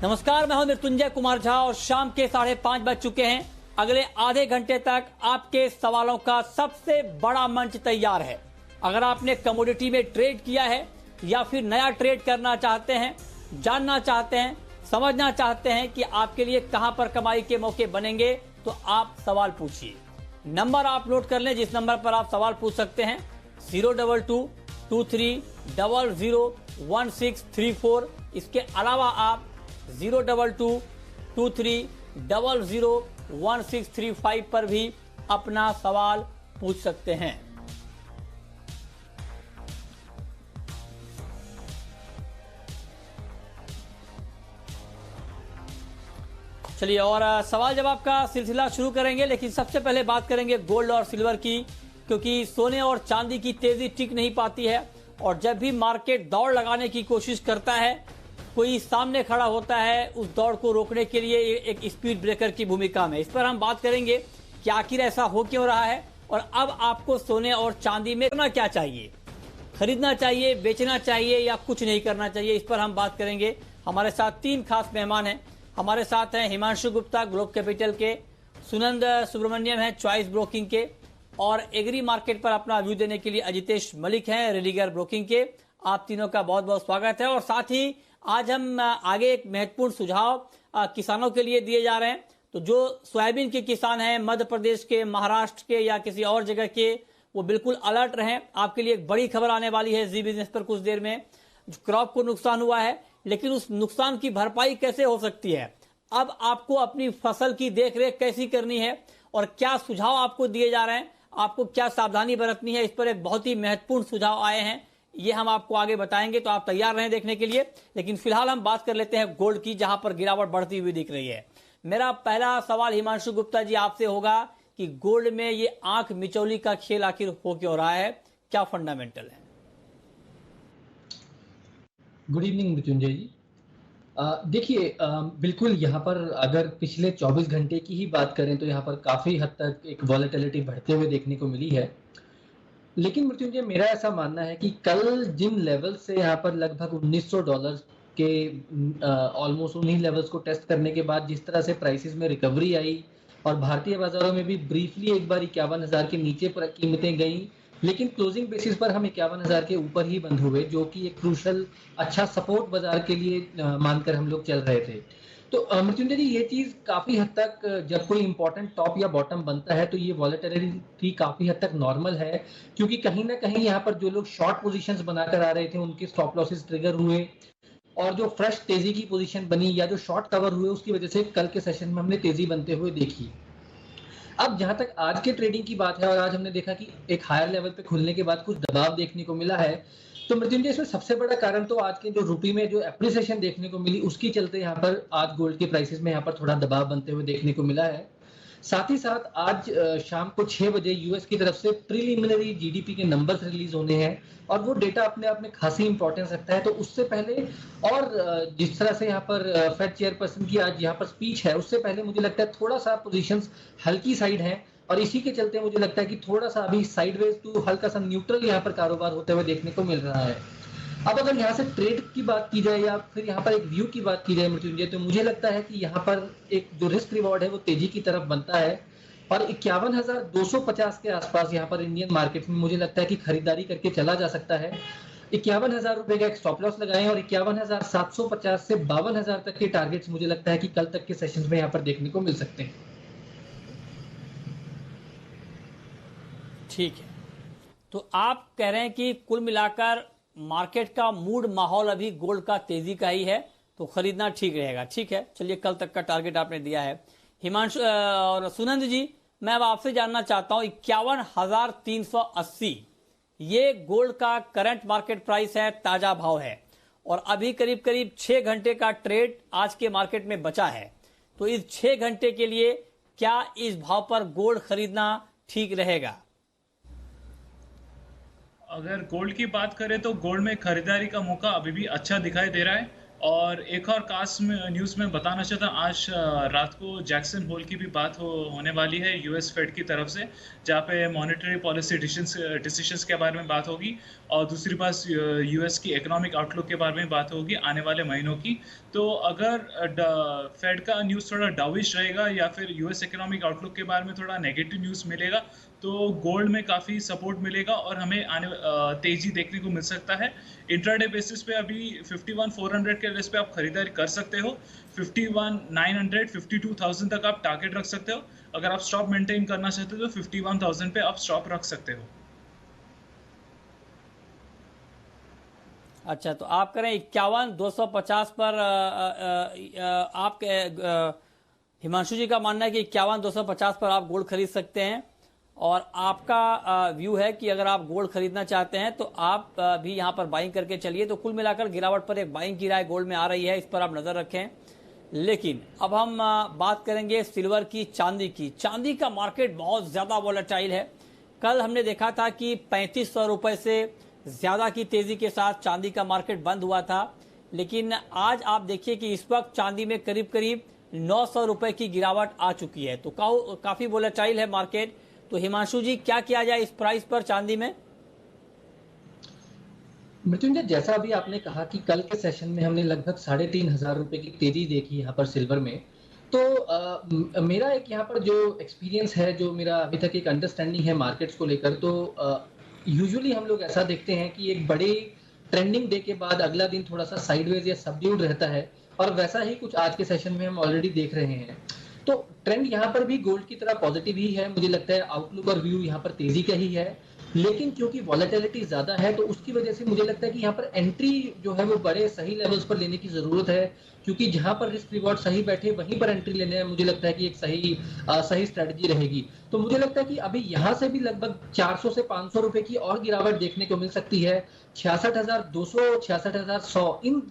नमस्कार, मैं हूं मृत्युंजय कुमार झा और शाम के 5:30 बज चुके हैं। अगले आधे घंटे तक आपके सवालों का सबसे बड़ा मंच तैयार है। अगर आपने कमोडिटी में ट्रेड किया है या फिर नया ट्रेड करना चाहते हैं, जानना चाहते हैं, समझना चाहते हैं कि आपके लिए कहां पर कमाई के मौके बनेंगे, तो आप सवाल पूछिए। नंबर आप नोट कर लें जिस नंबर पर आप सवाल पूछ सकते हैं, 02223001634। इसके अलावा आप 02223001635 पर भी अपना सवाल पूछ सकते हैं। चलिए और सवाल जवाब का सिलसिला शुरू करेंगे, लेकिन सबसे पहले बात करेंगे गोल्ड और सिल्वर की, क्योंकि सोने और चांदी की तेजी टिक नहीं पाती है और जब भी मार्केट दौड़ लगाने की कोशिश करता है, कोई सामने खड़ा होता है उस दौड़ को रोकने के लिए एक स्पीड ब्रेकर की भूमिका में। इस पर हम बात करेंगे कि आखिर ऐसा हो क्यों रहा है और अब आपको सोने और चांदी में करना क्या चाहिए, खरीदना चाहिए, बेचना चाहिए या कुछ नहीं करना चाहिए। इस पर हम बात करेंगे। हमारे साथ 3 खास मेहमान हैं। हमारे साथ हैं हिमांशु गुप्ता ग्लोब कैपिटल के, सुनंद सुब्रमण्यम है चॉइस ब्रोकिंग के, और एग्री मार्केट पर अपना व्यू देने के लिए अजितेश मलिक हैं रेडिगर ब्रोकिंग के। आप तीनों का बहुत बहुत स्वागत है। और साथ ही आज हम आगे एक महत्वपूर्ण सुझाव किसानों के लिए दिए जा रहे हैं। तो जो सोयाबीन के किसान हैं मध्य प्रदेश के, महाराष्ट्र के या किसी और जगह के, वो बिल्कुल अलर्ट रहें। आपके लिए एक बड़ी खबर आने वाली है जी बिजनेस पर कुछ देर में। क्रॉप को नुकसान हुआ है, लेकिन उस नुकसान की भरपाई कैसे हो सकती है, अब आपको अपनी फसल की देखरेख कैसी करनी है और क्या सुझाव आपको दिए जा रहे हैं, आपको क्या सावधानी बरतनी है, इस पर एक बहुत ही महत्वपूर्ण सुझाव आए हैं। ये हम आपको आगे बताएंगे, तो आप तैयार रहें देखने के लिए। लेकिन फिलहाल हम बात कर लेते हैं गोल्ड की, जहां पर गिरावट बढ़ती हुई दिख रही है। मेरा पहला सवाल हिमांशु गुप्ता जी आपसे होगा कि गोल्ड में ये आंख मिचौली का खेल आखिर हो क्यों रहा है, क्या फंडामेंटल है? गुड इवनिंग मृत्युंजय जी। देखिए, बिल्कुल यहाँ पर अगर पिछले 24 घंटे की ही बात करें तो यहाँ पर काफ़ी हद तक एक वॉलेटिलिटी बढ़ते हुए देखने को मिली है। लेकिन मृत्युंजय, मेरा ऐसा मानना है कि कल जिन लेवल से यहाँ पर लगभग $1900 के ऑलमोस्ट उन्हीं लेवल्स को टेस्ट करने के बाद जिस तरह से प्राइसेस में रिकवरी आई और भारतीय बाजारों में भी ब्रीफली एक बार 51,000 के नीचे पर कीमतें गई, लेकिन क्लोजिंग बेसिस पर हम 51,000 के ऊपर ही बंद हुए, जो कि एक क्रूशल अच्छा सपोर्ट बाजार के लिए मानकर हम लोग चल रहे थे। तो मृत्युंजय जी, ये चीज़ काफ़ी हद तक जब कोई इंपॉर्टेंट टॉप या बॉटम बनता है तो ये वॉलेटिलिटी काफ़ी हद तक नॉर्मल है, क्योंकि कहीं ना कहीं यहाँ पर जो लोग शॉर्ट पोजीशंस बनाकर आ रहे थे उनके स्टॉप लॉसेस ट्रिगर हुए और जो फ्रेश तेजी की पोजीशन बनी या जो शॉर्ट कवर हुए उसकी वजह से कल के सेशन में हमने तेजी बनते हुए देखी। अब जहां तक आज के ट्रेडिंग की बात है और आज हमने देखा कि एक हायर लेवल पे खुलने के बाद कुछ दबाव देखने को मिला है, तो मृत्युंजय इसमें सबसे बड़ा कारण तो आज के जो रुपये में जो एप्रिसिएशन देखने को मिली उसकी चलते यहाँ पर आज गोल्ड के प्राइसेस में यहाँ पर थोड़ा दबाव बनते हुए देखने को मिला है। साथ ही साथ आज शाम को 6 बजे यूएस की तरफ से प्रीलिमिनरी जीडीपी के नंबर्स रिलीज होने हैं और वो डेटा अपने आप में खासी इंपॉर्टेंस रखता है। तो उससे पहले और जिस तरह से यहाँ पर फेड चेयरपर्सन की आज यहाँ पर स्पीच है, उससे पहले मुझे लगता है थोड़ा सा पोजीशंस हल्की साइड है और इसी के चलते मुझे लगता है कि थोड़ा सा अभी साइडवेज टू हल्का सा न्यूट्रल यहाँ पर कारोबार होते हुए देखने को मिल रहा है। अब अगर यहाँ से ट्रेड की बात की जाए या फिर यहाँ पर एक व्यू की बात की जाए मृत्युंजय, तो मुझे लगता है कि यहाँ पर एक जो रिस्क रिवॉर्ड है वो तेजी की तरफ बनता है और 51,250 के आसपास यहाँ पर इंडियन मार्केट में मुझे लगता है कि खरीदारी करके चला जा सकता है। 51,000 रुपए का एक स्टॉप लॉस लगाएं और 51,750 से 52,000 तक के टारगेट्स मुझे लगता है कि कल तक के सेशंस में यहाँ पर देखने को मिल सकते हैं। ठीक है, तो आप कह रहे हैं कि कुल मिलाकर मार्केट का मूड माहौल अभी गोल्ड का तेजी का ही है, तो खरीदना ठीक रहेगा। ठीक है, चलिए कल तक का टारगेट आपने दिया है। हिमांशु और सुनंद जी, मैं अब आपसे जानना चाहता हूं 51,380 ये गोल्ड का करंट मार्केट प्राइस है, ताजा भाव है और अभी करीब करीब 6 घंटे का ट्रेड आज के मार्केट में बचा है। तो इस 6 घंटे के लिए क्या इस भाव पर गोल्ड खरीदना ठीक रहेगा? अगर गोल्ड की बात करें तो गोल्ड में खरीदारी का मौका अभी भी अच्छा दिखाई दे रहा है। और एक और खास न्यूज़ में बताना चाहता हूँ, आज रात को जैक्सन होल की भी बात होने वाली है यूएस फेड की तरफ से, जहाँ पे मॉनेटरी पॉलिसी डिसीजंस के बारे में बात होगी, और दूसरी बात यूएस की इकोनॉमिक आउटलुक के बारे में बात होगी आने वाले महीनों की। तो अगर फेड का न्यूज़ थोड़ा डाविश रहेगा या फिर यूएस इकोनॉमिक आउटलुक के बारे में थोड़ा नेगेटिव न्यूज़ मिलेगा, तो गोल्ड में काफ़ी सपोर्ट मिलेगा और हमें तेज़ी देखने को मिल सकता है। इंट्राडे बेसिस पे अभी 51,400 के लेवल्स पे आप खरीदारी कर सकते हो। 51,900, 52,000 तक आप टारगेट रख सकते हो। अगर आप स्टॉप मेंटेन करना चाहते हो तो 51,000 पे आप स्टॉप रख सकते हो। अच्छा, तो आप करें 51,250 पर आप हिमांशु जी का मानना है कि 51,250 पर आप गोल्ड खरीद सकते हैं, और आपका व्यू है कि अगर आप गोल्ड खरीदना चाहते हैं तो आप भी यहां पर बाइंग करके चलिए। तो कुल मिलाकर गिरावट पर एक बाइंग की राय गोल्ड में आ रही है, इस पर आप नजर रखें। लेकिन अब हम बात करेंगे सिल्वर की, चांदी की। चांदी का मार्केट बहुत ज्यादा वॉलेटाइल है। कल हमने देखा था कि 3500 रुपए से ज्यादा की तेजी के साथ चांदी का मार्केट बंद हुआ था, लेकिन आज आप देखिए कि इस वक्त चांदी में करीब करीब 900 रुपए की गिरावट आ चुकी है। तो काफी वॉलेटाइल है मार्केट। तो हिमांशु जी, क्या किया जाए इस प्राइस पर चांदी में? मृत्युंजय, जैसा अभी आपने कहा कि कल के सेशन में हमने लगभग 3,500 रुपए की तेजी देखी यहाँ पर सिल्वर में। तो मेरा एक यहाँ पर जो एक्सपीरियंस है, जो मेरा अभी तक एक अंडरस्टैंडिंग है मार्केट्स को लेकर, तो यूजुअली हम लोग ऐसा देखते हैं कि एक बड़े ट्रेंडिंग डे के बाद अगला दिन थोड़ा सा साइडवेज या सबड्यूड रहता है, और वैसा ही कुछ आज के सेशन में हम ऑलरेडी देख रहे हैं। तो ट्रेंड यहाँ पर भी गोल्ड की तरह पॉजिटिव ही है। मुझे लगता है आउटलुक और व्यू यहाँ पर तेजी का ही है, लेकिन क्योंकि वॉलेटिलिटी ज्यादा है तो उसकी वजह से मुझे लगता है कि यहाँ पर एंट्री जो है वो बड़े सही लेवल्स पर लेने की जरूरत है, क्योंकि जहां पर रिस्क रिवॉर्ड सही बैठे वहीं पर एंट्री लेने में मुझे लगता है कि एक सही स्ट्रेटजी रहेगी। तो मुझे लगता है कि अभी यहाँ से भी लगभग 400 से 500 रुपए की और गिरावट देखने को मिल सकती है। 66,200, 66,100 इन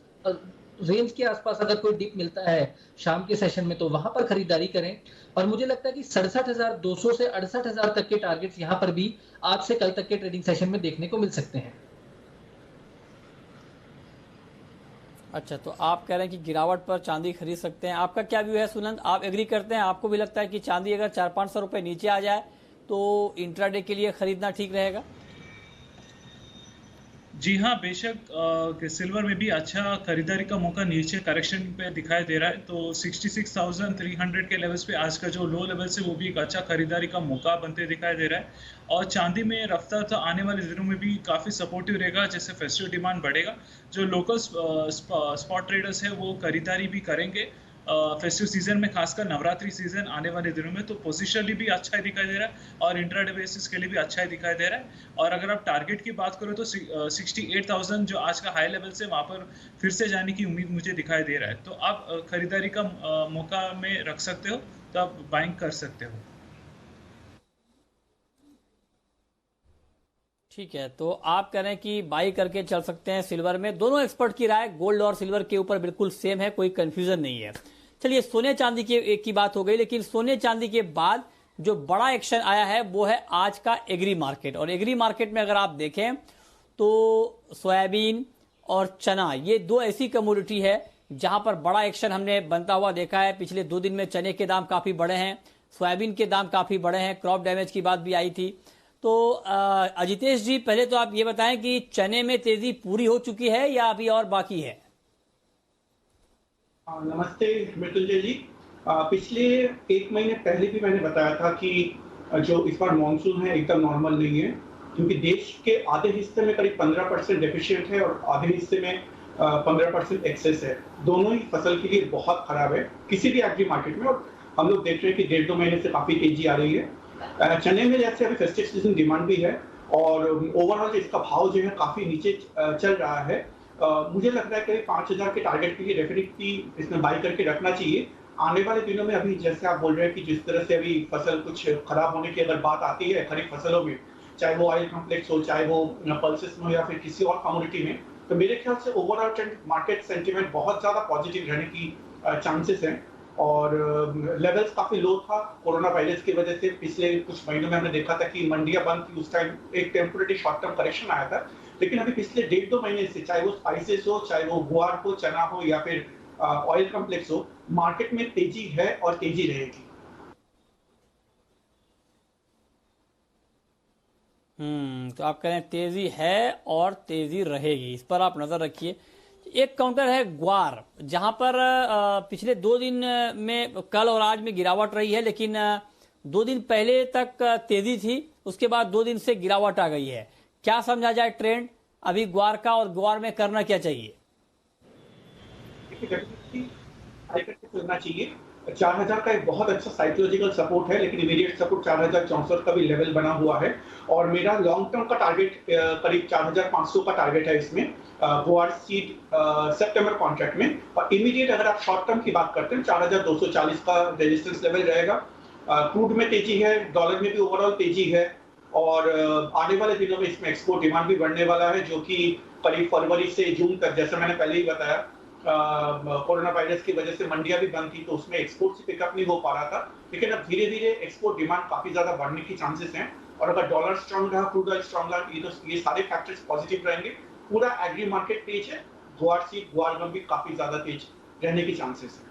रेंज के आसपास अगर कोई डिप मिलता है शाम के सेशन में तो वहां पर खरीदारी करें। और मुझे लगता है कि 67,200 से 68,000 तक के टारगेट्स यहां पर भी आज से कल तक के ट्रेडिंग सेशन में देखने को मिल सकते हैं। अच्छा, तो आप कह रहे हैं कि गिरावट पर चांदी खरीद सकते हैं। आपका क्या व्यू है सुनंद? आप एग्री करते हैं? आपको भी लगता है कि चांदी अगर 400-500 रुपए नीचे आ जाए तो इंट्राडे के लिए खरीदना ठीक रहेगा? जी हाँ, बेशक सिल्वर में भी अच्छा खरीदारी का मौका नीचे करेक्शन पे दिखाई दे रहा है। तो 66,300 के लेवल्स पे आज का जो लो लेवल्स है वो भी एक अच्छा खरीदारी का मौका बनते दिखाई दे रहा है। और चांदी में रफ्तार तो आने वाले दिनों में भी काफ़ी सपोर्टिव रहेगा, जैसे फेस्टिव डिमांड बढ़ेगा। जो लोकल स्पॉट ट्रेडर्स है वो खरीदारी भी करेंगे फेस्टिव सीजन में, खासकर नवरात्रि सीजन आने वाले दिनों में। तो पोजिशनली भी अच्छा ही दिखाई दे रहा है और इंट्राडे बेसिस के लिए भी अच्छा ही दिखाई दे रहा है। और अगर आप टारगेट की बात करो तो 68,000 जो आज का हाई लेवल से, वहां पर फिर से जाने की उम्मीद मुझे दिखाई दे रहा है। तो आप खरीदारी का मौका में रख सकते हो, तो आप बाइंग कर सकते हो। ठीक है, तो आप कह रहे हैं कि बाई करके चल सकते हैं सिल्वर में। दोनों एक्सपर्ट की राय गोल्ड और सिल्वर के ऊपर बिल्कुल सेम है, कोई कंफ्यूजन नहीं है। चलिए, सोने चांदी की बात हो गई, लेकिन सोने चांदी के बाद जो बड़ा एक्शन आया है वो है आज का एग्री मार्केट। और एग्री मार्केट में अगर आप देखें तो सोयाबीन और चना, ये दो ऐसी कमोडिटी है जहां पर बड़ा एक्शन हमने बनता हुआ देखा है। पिछले 2 दिन में चने के दाम काफी बढ़े हैं, सोयाबीन के दाम काफी बढ़े हैं, क्रॉप डैमेज की बात भी आई थी। तो अजितेश जी, पहले तो आप ये बताएं कि चने में तेजी पूरी हो चुकी है या अभी और बाकी है? नमस्ते मृत्युंजय जी। पिछले 1 महीने पहले भी मैंने बताया था कि जो इस बार मानसून है एकदम नॉर्मल नहीं है, क्योंकि देश के आधे हिस्से में करीब 15% डेफिशिएंट है और आधे हिस्से में 15% एक्सेस है। दोनों ही फसल के लिए बहुत खराब है किसी भी एग्री मार्केट में। और हम लोग देख रहे हैं कि 1.5-2 महीने से काफी तेजी आ रही है। चने में जैसे अभी फेस्टिव सीजन डिमांड भी है और ओवरऑल इसका भाव जो है काफी नीचे चल रहा है। मुझे लग रहा है कि 5,000 के टारगेट के लिए डेफिनेटली इसमें बाई करके रखना चाहिए। आने वाले दिनों में अभी जैसे आप बोल रहे हैं कि जिस तरह से अभी फसल कुछ खराब होने की अगर बात आती है खरीफ फसलों में, चाहे वो ऑयल कॉम्प्लेक्स हो, चाहे वो पल्सेस में या फिर किसी और कमोडिटी में, तो मेरे ख्याल से ओवरऑल ट्रेंड मार्केट सेंटिमेंट बहुत ज्यादा पॉजिटिव रहने की चांसेस हैं। और लेवल्स काफी लो था कोरोना वायरस की वजह से। पिछले कुछ महीनों में हमने देखा था कि मंडियां बंद थी, उस टाइम एक टेम्पोरेरी शॉर्ट टर्म करेक्शन आया था, लेकिन अभी पिछले 1.5-2 महीने से, चाहे वो स्पाइसेस हो, चाहे वो गुआर हो, चना हो या फिर ऑयल कॉम्प्लेक्स हो, मार्केट में तेजी है और तेजी रहेगी। तो आप कह रहे हैं तेजी है और तेजी रहेगी, इस पर आप नजर रखिए। एक काउंटर है ग्वार, जहां पर पिछले 2 दिन में, कल और आज में गिरावट रही है, लेकिन 2 दिन पहले तक तेजी थी, उसके बाद 2 दिन से गिरावट आ गई है। क्या समझा जाए ट्रेंड अभी ग्वार का, और ग्वार में करना क्या चाहिए? चलना चाहिए। 4000 का एक बहुत अच्छा साइकोलॉजिकल सपोर्ट है, लेकिन इमीडिएट सपोर्ट 4064 का भी लेवल बना हुआ है, और मेरा लॉन्ग टर्म का टारगेट करीब 4500 का टारगेट है इसमें, गोआर सीड सितंबर कॉन्ट्रैक्ट में। और इमीडिएट अगर आप शॉर्ट टर्म की बात करते हैं, 4240 का रेजिस्टेंस लेवल रहेगा। क्रूड में तेजी है, डॉलर में भी ओवरऑल तेजी है, और आने वाले दिनों में इसमें एक्सपोर्ट डिमांड भी बढ़ने वाला है, जो कि करीब फरवरी से जून तक, जैसा मैंने पहले ही बताया, कोरोना वायरस की वजह से मंडियां भी बंद थी, तो उसमें एक्सपोर्ट से पिकअप नहीं हो पा रहा था, लेकिन अब धीरे धीरे एक्सपोर्ट डिमांड काफी ज्यादा बढ़ने की चांसेस हैं। और अगर डॉलर स्ट्रांग रहा, क्रूड ऑयल स्ट्रांग रहा, ये सारे फैक्टर्स पॉजिटिव रहेंगे। पूरा एग्री मार्केट तेज है, गुआर सीड, गुआर गम भी काफी ज्यादा तेज रहने की चांसेस है।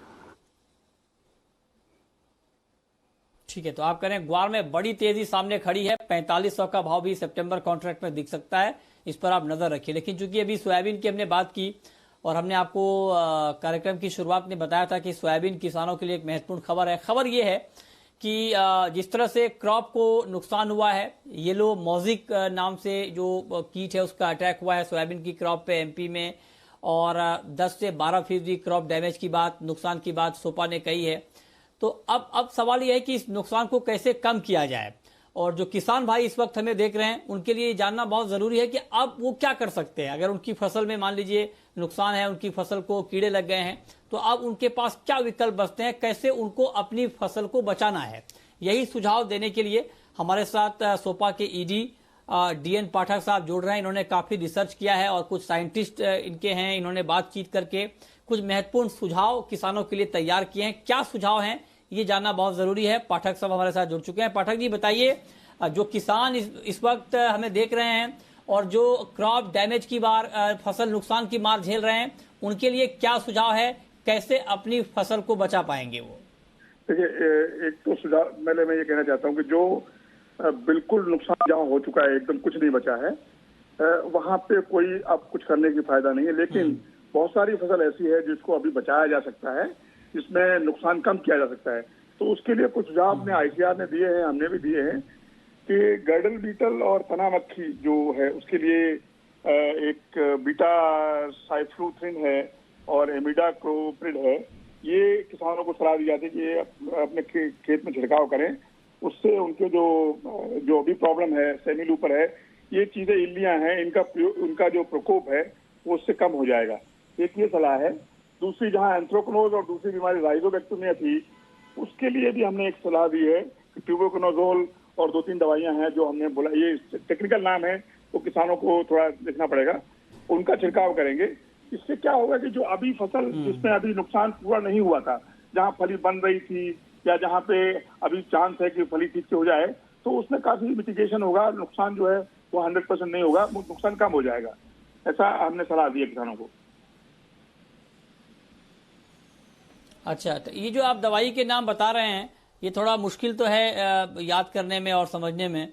ठीक है, तो आप कह रहे हैं ग्वार में बड़ी तेजी सामने खड़ी है, 4500 का भाव भी सितंबर कॉन्ट्रैक्ट में दिख सकता है, इस पर आप नजर रखिए। लेकिन चूंकि अभी सोयाबीन की हमने बात की, और हमने आपको कार्यक्रम की शुरुआत में बताया था कि सोयाबीन किसानों के लिए एक महत्वपूर्ण खबर है। खबर ये है कि जिस तरह से क्रॉप को नुकसान हुआ है, येलो मोज़ेक नाम से जो कीट है उसका अटैक हुआ है सोयाबीन की क्रॉप पे एमपी में, और 10 से 12% क्रॉप डैमेज की बात, नुकसान की बात सोपा ने कही है। तो अब सवाल यह है कि इस नुकसान को कैसे कम किया जाए, और जो किसान भाई इस वक्त हमें देख रहे हैं उनके लिए जानना बहुत जरूरी है कि अब वो क्या कर सकते हैं। अगर उनकी फसल में मान लीजिए नुकसान है, उनकी फसल को कीड़े लग गए हैं, तो अब उनके पास क्या विकल्प बचते हैं, कैसे उनको अपनी फसल को बचाना है। यही सुझाव देने के लिए हमारे साथ सोपा के ईडी डीएन पाठक साहब जुड़ रहे हैं। इन्होंने काफी रिसर्च किया है और कुछ साइंटिस्ट इनके हैं, इन्होंने बातचीत करके कुछ महत्वपूर्ण सुझाव किसानों के लिए तैयार किए हैं। क्या सुझाव हैं ये जानना बहुत जरूरी है। पाठक साहब हमारे साथ जुड़ चुके हैं। पाठक जी बताइए, जो किसान इस वक्त हमें देख रहे हैं और जो क्रॉप डैमेज की फसल नुकसान की मार झेल रहे हैं, उनके लिए क्या सुझाव है, कैसे अपनी फसल को बचा पाएंगे वो? देखिए, एक तो सुझाव मैं ये कहना चाहता हूँ कि जो बिल्कुल नुकसान जहाँ हो चुका है, एकदम कुछ नहीं बचा है, वहां पे कोई अब कुछ करने की फायदा नहीं है। लेकिन बहुत सारी फसल ऐसी है जिसको अभी बचाया जा सकता है, जिसमें नुकसान कम किया जा सकता है। तो उसके लिए कुछ सुझाव अपने आईसीआर ने दिए हैं, हमने भी दिए हैं, कि गर्डल बीटल और तना मक्खी जो है उसके लिए एक बीटा साइफ्लूथ्रिन है और एमिडाक्लोप्रिड है। ये किसानों को सलाह दी जाती है कि अपने खेत में छिड़काव करें, उससे उनके जो अभी प्रॉब्लम है, सेमी लूपर है, ये चीजें, इल्लियां हैं, उनका जो प्रकोप है वो उससे कम हो जाएगा। एक ये सलाह है। दूसरी, जहां एंथ्रोकनोज और दूसरी बीमारी राइजोबैक्टीरिया थी, उसके लिए भी हमने एक सलाह दी है कि ट्यूबरकुलोजोल और 2-3 दवाइयां हैं जो हमने बोला, ये टेक्निकल नाम है तो किसानों को थोड़ा देखना पड़ेगा, उनका छिड़काव करेंगे। इससे क्या होगा कि जो अभी फसल जिसमें अभी नुकसान पूरा नहीं हुआ था, जहां फली बन रही थी या जहां पे अभी चांस है कि फली ठीक से हो जाए, तो उसमें काफी मिटिगेशन होगा, नुकसान जो है वो 100% नहीं होगा, नुकसान कम हो जाएगा। ऐसा हमने सलाह दी है किसानों को। अच्छा, तो ये जो आप दवाई के नाम बता रहे हैं, ये थोड़ा मुश्किल तो है याद करने में और समझने में,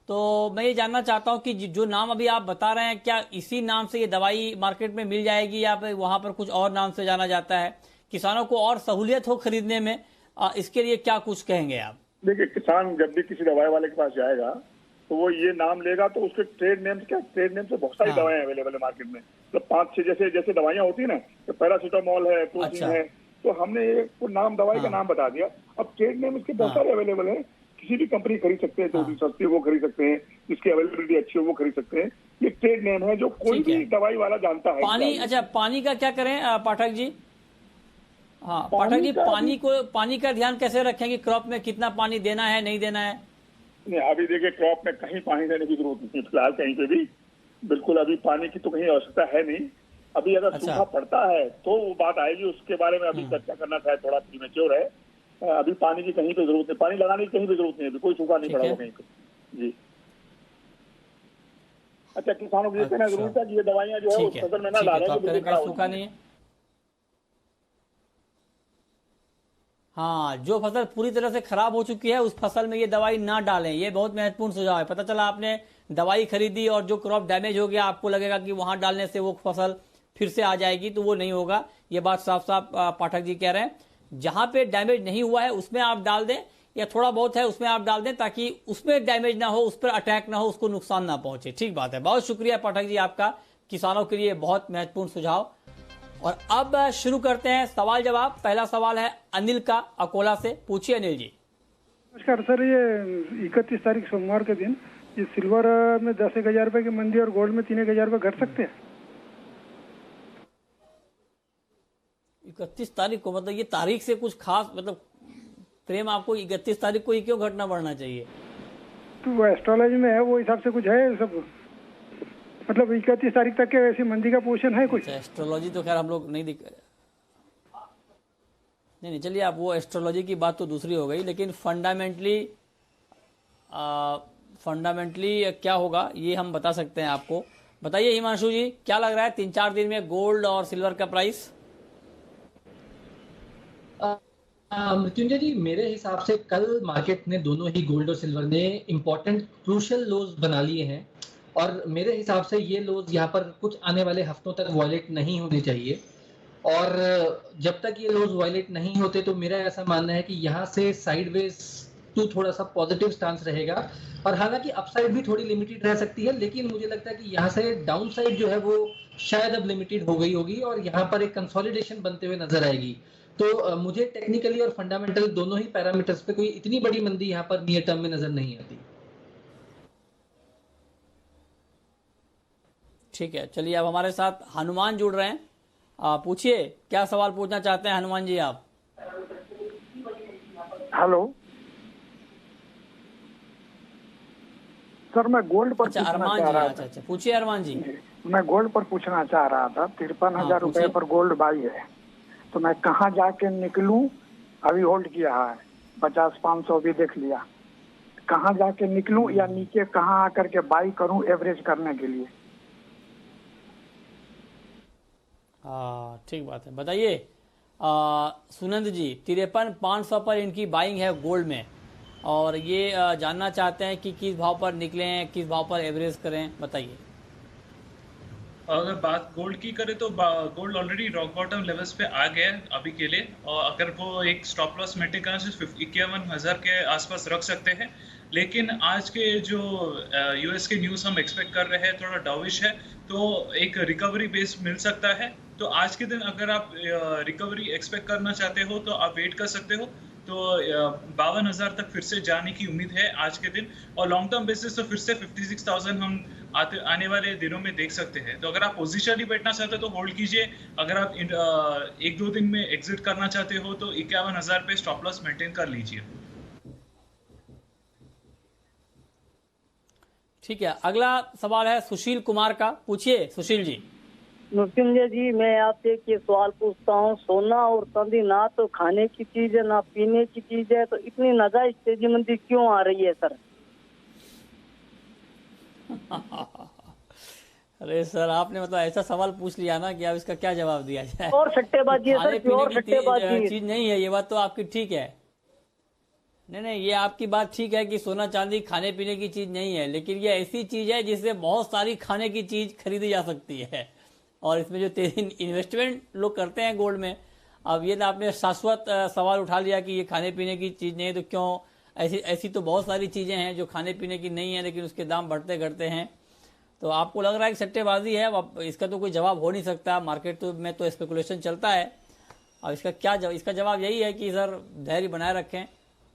तो मैं ये जानना चाहता हूँ कि जो नाम अभी आप बता रहे हैं, क्या इसी नाम से ये दवाई मार्केट में मिल जाएगी या फिर वहां पर कुछ और नाम से जाना जाता है? किसानों को और सहूलियत हो खरीदने में, इसके लिए क्या कुछ कहेंगे आप? देखिए, किसान जब भी किसी दवाई वाले के पास जाएगा तो वो ये नाम लेगा, तो उसके ट्रेड नेम से बहुत सारी दवाएं अवेलेबल है मार्केट में। तो 5-6 जैसे दवाइयां होती है ना, तो पैरासीटामोल है, क्लोसिन है, तो हमने एक नाम, दवाई का नाम बता दिया। अब ट्रेड नेम इसके बहुत सारे अवेलेबल है, किसी भी कंपनी खरीद सकते हैं, जो सस्ती वो खरीद सकते हैं, जिसकी अवेलेबिलिटी अच्छी हो वो खरीद सकते हैं। ये ट्रेड नेम है जो कोई भी दवाई वाला जानता है। पानी, अच्छा पानी का क्या करें पाठक जी? हाँ पाठक जी, पानी का ध्यान कैसे रखें कि क्रॉप में कितना पानी देना है, नहीं देना है? नहीं, अभी देखिए, क्रॉप में कहीं पानी देने की जरूरत नहीं फिलहाल, कहीं पे भी बिल्कुल अभी पानी की तो कहीं आवश्यकता है नहीं। अभी अगर सूखा पड़ता है तो वो बात आएगी, उसके बारे में अभी चर्चा करना शायद थोड़ा प्रीमेच्योर है। अभी पानी की कहीं पे जरूरत नहीं, पानी लगाने की कहीं पे जरूरत नहीं है, अभी कोई सूखा नहीं पड़ा हुआ कहीं पे। जी अच्छा, किसानों को ये कहना जरूरी था कि ये दवाइयां जो है उस ठीक है, फसल में ना ठीक है, डालें तो कि आप कह रहे बिल्कुल हैं खराब कहीं हो सूखा जाए। नहीं है। हाँ, जो फसल पूरी तरह से खराब हो चुकी है उस फसल में ये दवाई ना डालें, ये बहुत महत्वपूर्ण सुझाव है। पता चला आपने दवाई खरीदी और जो क्रॉप डैमेज हो गया, आपको लगेगा कि वहां डालने से वो फसल फिर से आ जाएगी, तो वो नहीं होगा। ये बात साफ साफ पाठक जी कह रहे हैं। जहां पे डैमेज नहीं हुआ है उसमें आप डाल दें, या थोड़ा बहुत है उसमें आप डाल दें, ताकि उसमें डैमेज ना हो, उस पर अटैक ना हो, उसको नुकसान ना पहुंचे। ठीक बात है, बहुत शुक्रिया पाठक जी आपका, किसानों के लिए बहुत महत्वपूर्ण सुझाव। और अब शुरू करते हैं सवाल जवाब। पहला सवाल है अनिल का, अकोला से। पूछिए अनिल जी। नमस्कार सर, ये 31 तारीख सोमवार के दिन ये सिल्वर में 10,000 रुपए की मंदी और गोल्ड में 3,000 रुपए घट सकते हैं? 31 तारीख को, मतलब ये तारीख से कुछ खास मतलब प्रेम आपको 31 तारीख को ही क्यों घटना बढ़ना चाहिए? तो वो एस्ट्रोलॉजी में है, वो हिसाब से कुछ है सब, मतलब 31 तारीख तक के वैसी मंदी का पोषण है कुछ? एस्ट्रोलॉजी तो खैर हम लोग नहीं नहीं, चलिए आप वो एस्ट्रोलॉजी की बात तो दूसरी हो गई, लेकिन फंडामेंटली क्या होगा ये हम बता सकते हैं आपको। बताइए हिमांशु जी, क्या लग रहा है 3-4 दिन में गोल्ड और सिल्वर का प्राइस? मृत्युंजय जी, मेरे हिसाब से कल मार्केट ने दोनों ही गोल्ड और सिल्वर ने इंपॉर्टेंट क्रूशियल लोज बना लिए हैं, और मेरे हिसाब से ये लोज यहाँ पर कुछ आने वाले हफ्तों तक वायलेट नहीं होने चाहिए। और जब तक ये लोज वायलेट नहीं होते तो मेरा ऐसा मानना है कि यहाँ से साइडवेज टू थोड़ा सा पॉजिटिव स्टांस रहेगा। और हालांकि अपसाइड भी थोड़ी लिमिटेड रह सकती है, लेकिन मुझे लगता है कि यहाँ से डाउन साइड जो है वो शायद अब लिमिटेड हो गई होगी और यहाँ पर एक कंसोलिडेशन बनते हुए नजर आएगी। तो मुझे टेक्निकली और फंडामेंटल दोनों ही पैरामीटर्स पे कोई इतनी बड़ी मंदी यहाँ पर नियर टर्म में नजर नहीं आती। ठीक है, चलिए अब हमारे साथ हनुमान जुड़ रहे हैं। पूछिए, क्या सवाल पूछना चाहते हैं हनुमान जी आप? हेलो सर, मैं गोल्ड पर अच्छा, पूछना अरमान चाह जी, रहा अच्छा था। अच्छा, पूछिए अरमान जी। मैं गोल्ड पर पूछना चाह रहा था। 53,000 रुपए पूछिए। पर गोल्ड बाई है, तो मैं कहाँ जाके निकलूं? अभी होल्ड किया है, 50-500 भी देख लिया। कहाँ जाके निकलूं या नीचे कहाँ आकर के बाई करूं एवरेज करने के लिए? हाँ, ठीक बात है। बताइए सुनंद जी, 53,500 पर इनकी बाइंग है गोल्ड में, और ये जानना चाहते हैं कि किस भाव पर निकलें, किस भाव पर एवरेज करें, बताइए। अगर बात गोल्ड की करें तो gold already rock bottom levels पे आ गया है अभी के लिए, और अगर वो एक स्टॉप लॉस मेंटेन करना से 51,000 के आसपास रख सकते हैं। लेकिन आज के जो यूएस के न्यूज़ हम एक्सपेक्ट कर रहे हैं थोड़ा डाउविश है, तो एक रिकवरी बेस मिल सकता है। तो आज के दिन अगर आप रिकवरी एक्सपेक्ट करना चाहते हो तो आप वेट कर सकते हो। तो 52,000 तक फिर से जाने की उम्मीद है आज के दिन, और लॉन्ग टर्म बेसिस तो फिर से 56,000 हम आने वाले दिनों में देख सकते हैं। तो अगर आप पोजिशनली बैठना चाहते हो तो होल्ड कीजिए। अगर आप 1-2 दिन में एग्जिट करना चाहते हो तो 51,000 पे स्टॉप लॉस मेंटेन कर लीजिए। ठीक है, अगला सवाल है सुशील कुमार का। पूछिए सुशील जी। मृत्युंजय जी, मैं आपसे एक सवाल पूछता हूँ। सोना और चांदी ना तो खाने की चीज है ना पीने की चीज है, तो इतनी नाजायज तेजी मंदी क्यों आ रही है सर? अरे सर, आपने मतलब ऐसा सवाल पूछ लिया ना कि अब इसका क्या जवाब दिया जाए। और सट्टेबाजी है खाने सर, प्योर पीने की सट्टेबाजी। चीज नहीं है, ये बात तो आपकी ठीक है। नहीं, ये आपकी बात ठीक है कि सोना चांदी खाने पीने की चीज नहीं है, लेकिन ये ऐसी चीज है जिससे बहुत सारी खाने की चीज खरीदी जा सकती है। और इसमें जो तेजी इन्वेस्टमेंट लोग करते हैं गोल्ड में, अब ये तो आपने शाश्वत सवाल उठा लिया कि ये खाने पीने की चीज नहीं है, तो क्यों? ऐसी तो बहुत सारी चीजें हैं जो खाने पीने की नहीं है, लेकिन उसके दाम बढ़ते घटते हैं। तो आपको लग रहा है कि सट्टेबाजी है, अब इसका तो कोई जवाब हो नहीं सकता। मार्केट में तो स्पेकुलेशन चलता है। अब इसका जवाब यही है कि सर धैर्य बनाए रखें,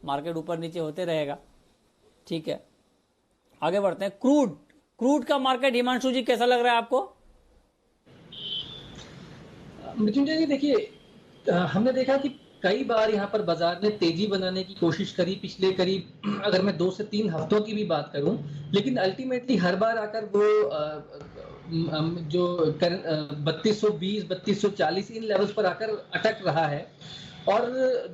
मार्केट ऊपर नीचे होते रहेगा। ठीक है, आगे बढ़ते हैं। क्रूड का मार्केट हिमांशु जी कैसा लग रहा है आपको? मृत्युंजय जी, देखिए हमने देखा कि कई बार यहाँ पर बाजार ने तेजी बनाने की कोशिश करी पिछले करीब, अगर मैं 2 से 3 हफ्तों की भी बात करूं, लेकिन अल्टीमेटली हर बार आकर वो जो 3220 3240 इन लेवल्स पर आकर अटक रहा है। और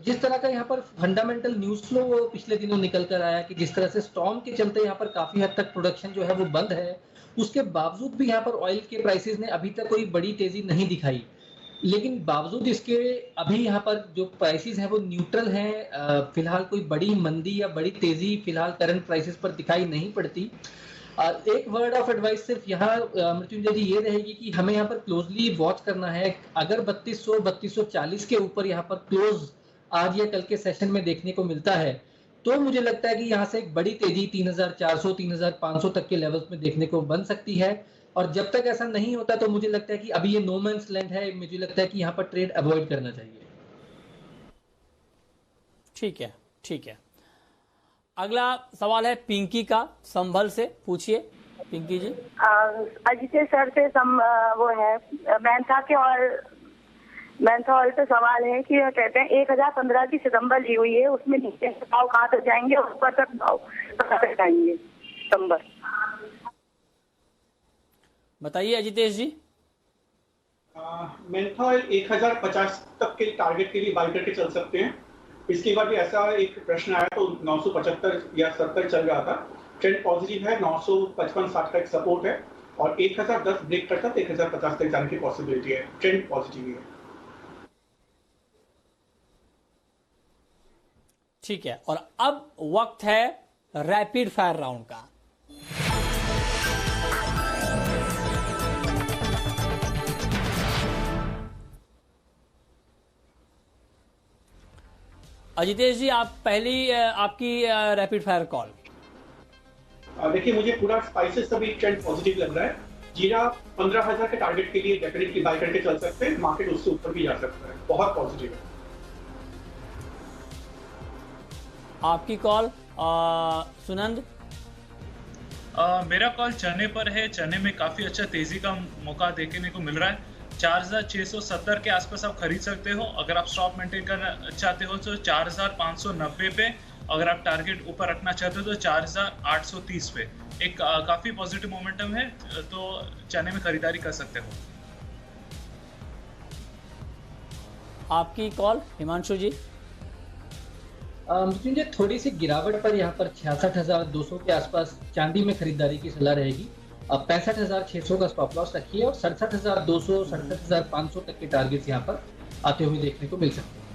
जिस तरह का यहाँ पर फंडामेंटल न्यूज फ्लो वो पिछले दिनों निकल कर आया कि जिस तरह से स्टॉर्म के चलते यहाँ पर काफी हद तक प्रोडक्शन जो है वो बंद है, उसके बावजूद भी यहाँ पर ऑयल के प्राइसेस ने अभी तक कोई बड़ी तेजी नहीं दिखाई। लेकिन बावजूद इसके अभी यहाँ पर जो प्राइसेस हैं वो न्यूट्रल हैं, फिलहाल कोई बड़ी मंदी या बड़ी तेजी फिलहाल करंट प्राइसेस पर दिखाई नहीं पड़ती। एक वर्ड ऑफ एडवाइस सिर्फ यहाँ मृत्युंजय जी ये रहेगी कि हमें यहाँ पर क्लोजली वॉच करना है। अगर 3240 के ऊपर यहाँ पर क्लोज आज या कल के सेशन में देखने को मिलता है तो मुझे लगता है कि यहाँ से एक बड़ी तेजी 3400 3500 तक के लेवल्स में देखने को बन सकती है। और जब तक ऐसा नहीं होता तो मुझे लगता है कि अभी ये नो मैन्स लैंड है, मुझे लगता है कि यहाँ पर ट्रेड अवॉइड करना चाहिए। ठीक है, ठीक है। अगला सवाल है पिंकी का, संभल से। पूछिए पिंकी जी। अजित सर से वो है मैंथॉल पे सवाल है कि कहते हैं 1015 की सितंबर ली हुई है, उसमें नीचे भाव कहाँ तक जाएंगे और ऊपर तक भाव कहाँ तक जाएंगे सितंबर? बताइए अजितेश जी। मेंथॉल 1050 तक के टारगेट के लिए बाय करके चल सकते हैं। इसके बाद भी ऐसा एक प्रश्न आया तो 975 या 70 चल रहा था, ट्रेंड पॉजिटिव है, 955-60 का एक सपोर्ट है और 1010 ब्रेक करता तो 1050 तक जाने की पॉसिबिलिटी है, ट्रेंड पॉजिटिव है। ठीक है, और अब वक्त है रैपिड फायर राउंड का। अजितेश जी, आप पहली आपकी रैपिड फायर कॉल। देखिए मुझे पूरा स्पाइसेस अभी ट्रेंड पॉजिटिव लग रहा है। जीरा 15,000 के टारगेट के लिए डेफिनेटली बाय करके चल सकते हैं, मार्केट उससे ऊपर भी जा सकता है, बहुत पॉजिटिव है। आपकी कॉल सुनंद। मेरा कॉल चने पर है। चने में काफी अच्छा तेजी का मौका देखने को मिल रहा है। 4670 के आसपास आप खरीद सकते हो। अगर आप स्टॉप मेंटेन करना चाहते हो तो 4590 पे, अगर आप टारगेट ऊपर रखना चाहते हो तो 4830 पे। एक काफी पॉजिटिव मोमेंटम है, तो चने में खरीदारी कर सकते हो। आपकी कॉल हिमांशु जी। मुझे थोड़ी सी गिरावट पर यहाँ पर 66,200 के आसपास चांदी में खरीदारी की सलाह रहेगी। 65,600 का स्टॉप लॉस रखिए और 67,200 67,500 तक के टारगेट्स यहाँ पर आते हुए देखने को मिल सकते हैं।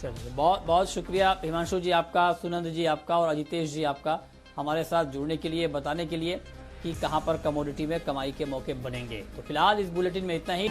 चलिए, बहुत बहुत शुक्रिया हिमांशु जी आपका, सुनंद जी आपका और अजितेश जी आपका हमारे साथ जुड़ने के लिए, बताने के लिए कि कहां पर कमोडिटी में कमाई के मौके बनेंगे। तो फिलहाल इस बुलेटिन में इतना ही।